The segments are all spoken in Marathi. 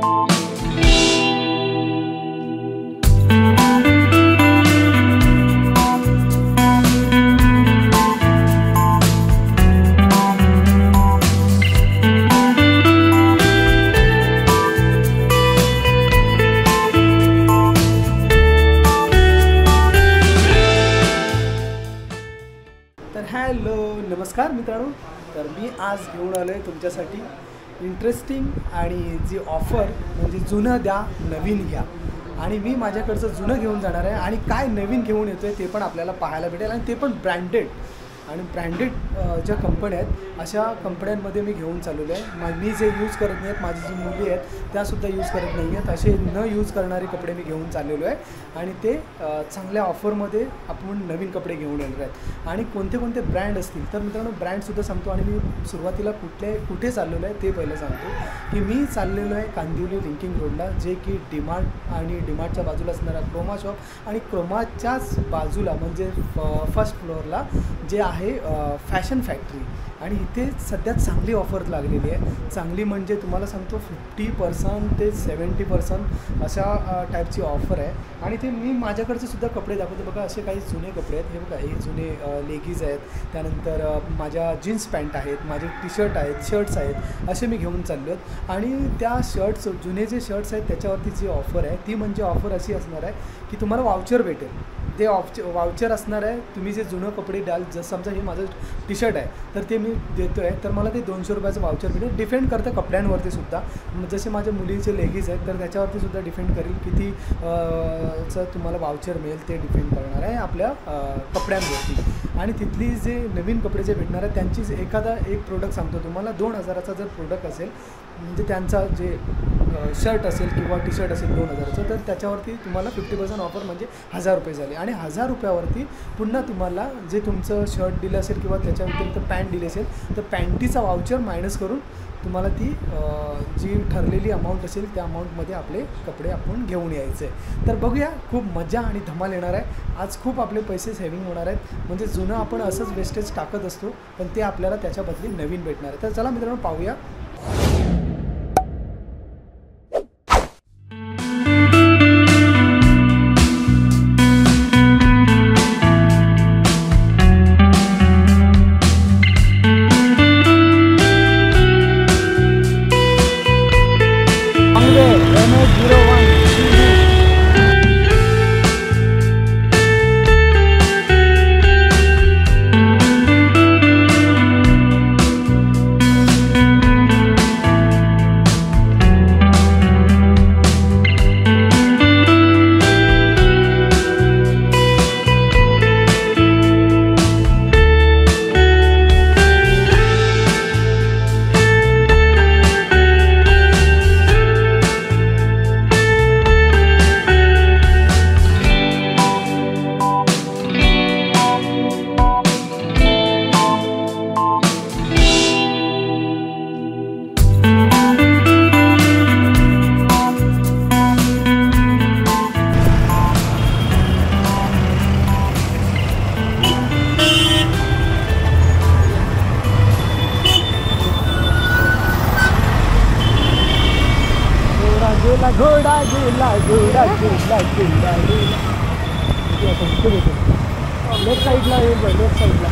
हॅलो नमस्कार मित्रांनो, तर मी आज घेऊन आलो आहे तुमच्यासाठी इंटरेस्टिंग आणि जी ऑफर म्हणजे जुनं द्या नवीन घ्या. आणि मी माझ्याकडचं जुनं घेऊन जाणार आहे आणि काय नवीन घेऊन येतो आहे ते पण आपल्याला पाहायला भेटेल आणि ते पण ब्रँडेड. आणि ब्रँडेड ज्या कंपन्या आहेत अशा कंपन्यांमध्ये मी घेऊन चाललेलो आहे. मी जे यूज करत नाही आहेत, माझी जी मुली आहेत त्यासुद्धा यूज करत नाही आहेत, असे न यूज करणारे कपडे मी घेऊन चाललेलो आहे. आणि ते चांगल्या ऑफरमध्ये आपण नवीन कपडे घेऊन येणार आहेत. आणि कोणते कोणते ब्रँड असतील तर मित्रांनो ब्रँडसुद्धा सांगतो. आणि मी सुरुवातीला कुठे चाललेलो आहे ते पहिलं सांगतो की मी चाललेलो आहे कांदिवली लिंकिंग रोडला, जे की डीमार्ट आणि डीमार्टच्या बाजूला असणारा क्रोमा शॉप आणि क्रोमाच्याच बाजूला म्हणजे फर्स्ट फ्लोअरला जे आहे फॅशन फॅक्टरी. आणि इथे सध्या चांगली ऑफर लागलेली आहे. चांगली म्हणजे तुम्हाला सांगतो 50% ते 70% अशा टाईपची ऑफर आहे. आणि ते मी माझ्याकडचे सुद्धा कपडे दाखवतो. बघा असे काही जुने कपडे आहेत. हे बघा हे जुने लेगीज आहेत, त्यानंतर माझ्या जीन्स पॅन्ट आहेत, माझे टी शर्ट आहेत, शर्ट्स आहेत, असे मी घेऊन चाललो आहेत. आणि त्या शर्ट्स जुने जे शर्ट्स आहेत त्याच्यावरती जी ऑफर आहे ती म्हणजे ऑफर अशी असणार आहे की तुम्हाला वाउचर भेटेल. ते वाउचर असणार आहे. तुम्ही जे जुनं कपडे द्याल, जसं समजा हे माझं टी शर्ट आहे तर ते मी देतो आहे तर मला ते 200 रुपयाचं वाउचर भेटेल. डिपेंड करतं कपड्यांवरती सुद्धा. जसे माझ्या मुलीचे लेगीज आहेत तर त्याच्यावरती सुद्धा डिपेंड करेल किती चं तुम्हाला वाउचर मिळेल, ते डिपेंड करणार आहे आपल्या कपड्यांवरती. आणि तिथली जे नवीन कपडे जे भेटणार आहेत त्यांचीच एक प्रोडक्ट सांगतो तुम्हाला. 2000चा जर प्रोडक्ट असेल म्हणजे त्यांचा जे शर्ट असेल किंवा टी शर्ट असेल 2000चं, तर त्याच्यावरती तुम्हाला 50% ऑफर म्हणजे 1000 रुपये झाले. आणि 1000 रुपयावरती पुन्हा तुम्हाला जे तुमचं शर्ट दिलं असेल किंवा त्याच्या व्यतिरिक्त पॅन्ट दिली असेल तर पॅन्टीचा वाउचर मायनस करून तुम्हाला ती जी ठरलेली अमाऊंट असेल त्या अमाऊंटमध्ये आपले कपडे आपण घेऊन यायचे. तर बघूया, खूप मजा आणि धमाल येणार आहे. आज खूप आपले पैसे सेव्हिंग होणार आहेत. म्हणजे जुनं आपण असंच वेस्टेज टाकत असतो पण ते आपल्याला त्याच्या बदली नवीन भेटणार आहे. तर चला मित्रांनो पाहूया. घोडा गेला घोडा गेला घोडा गेला. लेफ्ट साईडला येईल, लेफ्ट साईडला.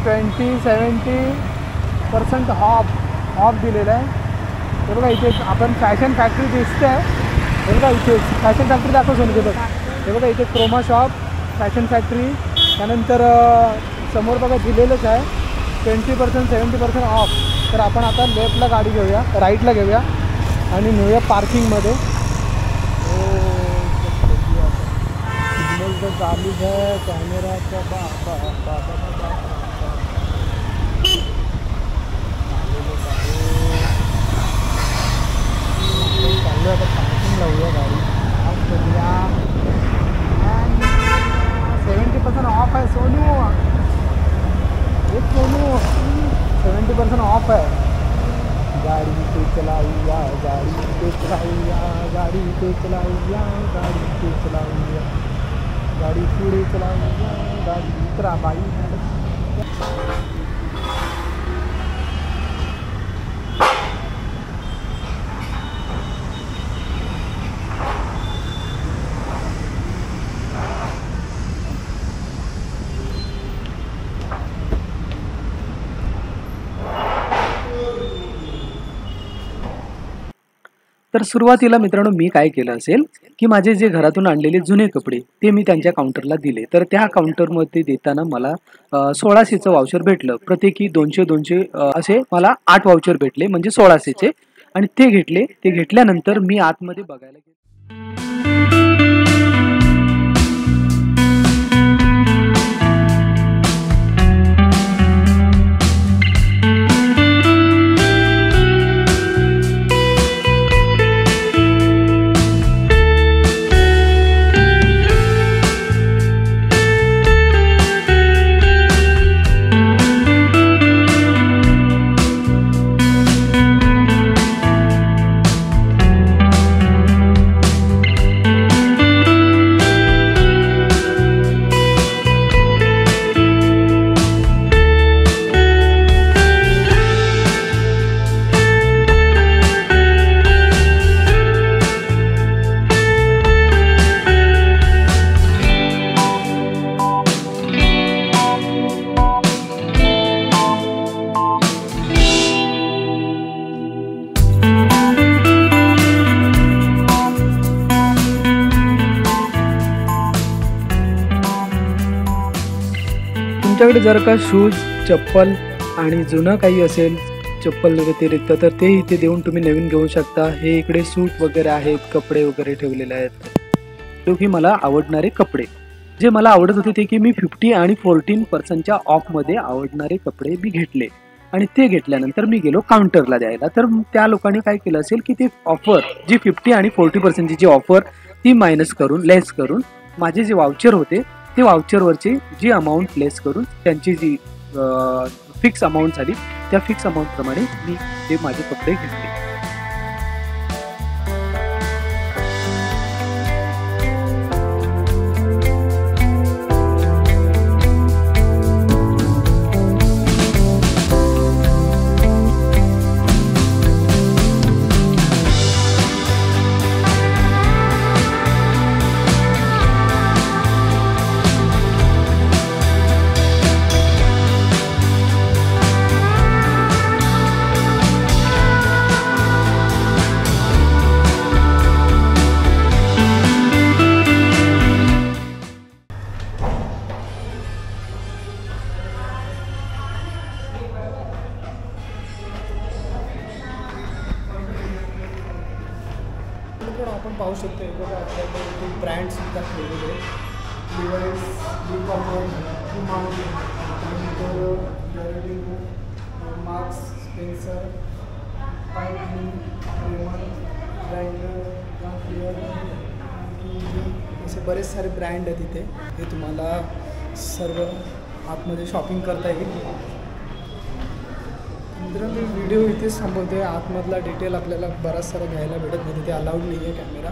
20-70% ऑफ दिलेलं आहे. हे बघा इथे आपण फॅशन फॅक्टरी दिसते आहे. हे बघा इथे फॅशन फॅक्टरी दाखव सोनू बघ. हे बघा इथे क्रोमा शॉप, फॅशन फॅक्टरी. त्यानंतर समोर बघा दिलेलंच आहे 20-70% ऑफ. तर आपण आता लेफ्टला गाडी घेऊया, राईटला घेऊया आणि नेऊया पार्किंगमध्ये. सिग्नल तर चालूच आहे कॅमेराचा. चालू आता पार्किंग लावूया गाडी. 70% ऑफ आहे सोनू. एक सोनू 70% ऑफ आहे. गाड़ी पे चलाऊया, गाड़ी पे चलाऊया, गाड़ी पे चलाऊया, गाड़ी पे चलाऊया, गाड़ी पुढे चलाऊया, गाडी उतरा बाई. तर सुरुवातीला मित्रांनो मी काय केलं असेल की माझे जे घरातून आणलेले जुने कपडे ते मी त्यांच्या काउंटरला दिले. तर त्या काउंटरमध्ये देताना मला 1600चं वाउचर भेटलं. प्रत्येकी 200 असे मला 8 वाउचर भेटले म्हणजे 1600चे. आणि ते घेतले. ते घेतल्यानंतर मी आतमध्ये बघायला गेलो. तुमच्याकडे जर का शूज, चप्पल आणि जुनं काही असेल चप्पल व्यतिरिक्त तर ते इथे देऊन तुम्ही नवीन घेऊ शकता. हे इकडे सूट वगैरे आहेत, कपडे वगैरे ठेवलेले आहेत. तो की मला आवडणारे कपडे जे मला आवडत होते ते की मी 50 आणि 14% ऑफमध्ये आवडणारे कपडे मी घेतले. आणि ते घेतल्यानंतर मी गेलो काउंटरला द्यायला. तर त्या लोकांनी काय केलं असेल की ते ऑफर जी 50 आणि 40%ची जी ऑफर ती मायनस करून लेस करून माझे जे वाउचर होते ते वाउचरवरची जी अमाऊंट लेस करून त्यांची जी फिक्स अमाऊंट झाली त्या फिक्स अमाऊंटप्रमाणे मी ते माझे कपडे घेतले. आपण पाहू शकतो बघा आपल्याकडे ब्रँड सुद्धा ठेवलेले लिवाईस, मार्क्स, स्पेन्सर, असे बरेच सारे ब्रँड आहेत इथे. हे तुम्हाला सर्व आतमध्ये शॉपिंग करता येईल. मित्रांनो व्हिडिओ इथेच थांबवते. आतमधला डिटेल आपल्याला बराच सारा घ्यायला भेटत नाही, ते अलाउड नाही आहे कॅमेरा.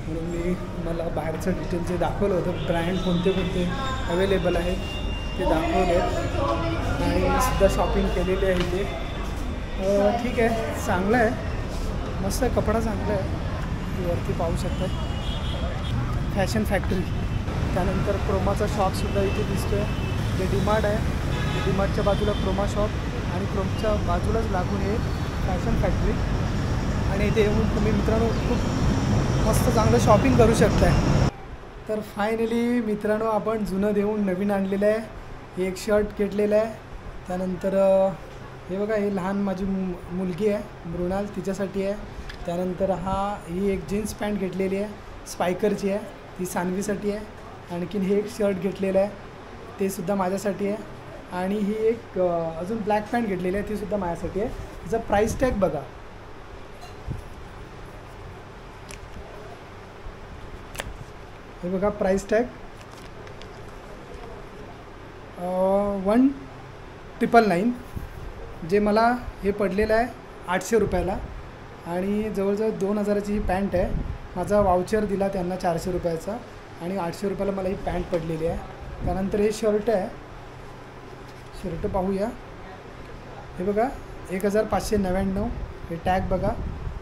म्हणून मी मला बाहेरचं डिटेल जे दाखवलं होतं ब्रँड कोणते कोणते अवेलेबल आहेत ते दाखवले आणि सुद्धा शॉपिंग केलेली आहे इथे. ठीक आहे, चांगलं आहे, मस्त आहे, कपडा चांगला आहे. वरती पाहू शकता फॅशन फॅक्टरी. त्यानंतर क्रोमाचा शॉपसुद्धा इथे दिसतो आहे. जे डिमार्ट आहे डीमार्टच्या बाजूला क्रोमा शॉप आणि क्रोमच्या बाजूलाच लागून हे फॅशन फॅक्टरी आणि इथे येऊन तुम्ही मित्रांनो खूप मस्त चांगलं शॉपिंग करू शकताय। तर फायनली मित्रांनो आपण जुनं देऊन नवीन आणलेलं आहे। हे एक शर्ट घेतलेलं आहे, त्यानंतर हे बघा हे लहान माझी मुलगी आहे मृणाल तिच्यासाठी आहे, त्यानंतर ही एक जीन्स पॅन्ट घेतलेली आहे स्पायकरची आहे ती सानवीसाठी आहे, आणखीन हे एक शर्ट घेतलेलं आहे ते सुद्धा माझ्यासाठी आहे, आणि ही एक अजून ब्लॅक पॅन्ट घेतलेली आहे ती सुद्धा माझ्यासाठी आहे। तिचा प्राईस टॅग बघा, हे बघा प्राईस टॅग 1999, जे मला हे पडलेलं आहे 800 रुपयाला, आणि जवळजवळ 2000ची ही पॅन्ट आहे। माझा वाउचर दिला त्यांना 400 रुपयाचा आणि 800 रुपयाला मला ही पॅन्ट पडलेली आहे। त्यानंतर हे शर्ट आहे, शर्ट पाहूया, हे बघा 1599, हे टॅग बघा,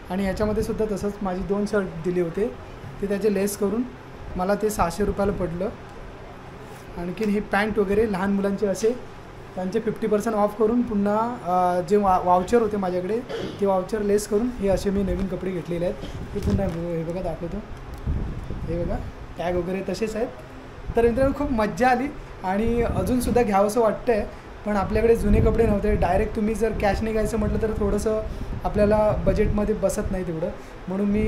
आणि ह्याच्यामध्ये सुद्धा तसंच माझी 2 शर्ट दिले होते ते त्याचे लेस करून मला ते 600 रुपयाला पडलं। आणखीन ही पॅन्ट वगैरे लहान मुलांचे असे त्यांचे 50% ऑफ करून पुन्हा जे वाउचर होते माझ्याकडे ते वाउचर लेस करून हे असे मी नवीन कपडे घेतलेले आहेत। हे पुन्हा हे बघा दाखवतो, हे बघा टॅग वगैरे तसेच आहेत। तर मित्रांनो खूप मज्जा आली आणि अजूनसुद्धा घ्यावंसं वाटतं आहे, पण आपल्याकडे जुने कपडे नव्हते। डायरेक्ट तुम्ही जर कॅशने घ्यायचं म्हटलं तर थोडंसं आपल्याला बजेटमध्ये बसत नाही तेवढं, म्हणून मी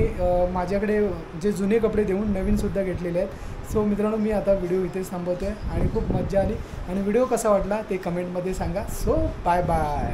माझ्याकडे जे जुने कपडे देऊन नवीनसुद्धा घेतलेले आहेत। सो मित्रांनो मी आता व्हिडिओ इथेच थांबवतो आहे आणि खूप मज्जा आली, आणि व्हिडिओ कसा वाटला ते कमेंटमध्ये सांगा। So bye bye.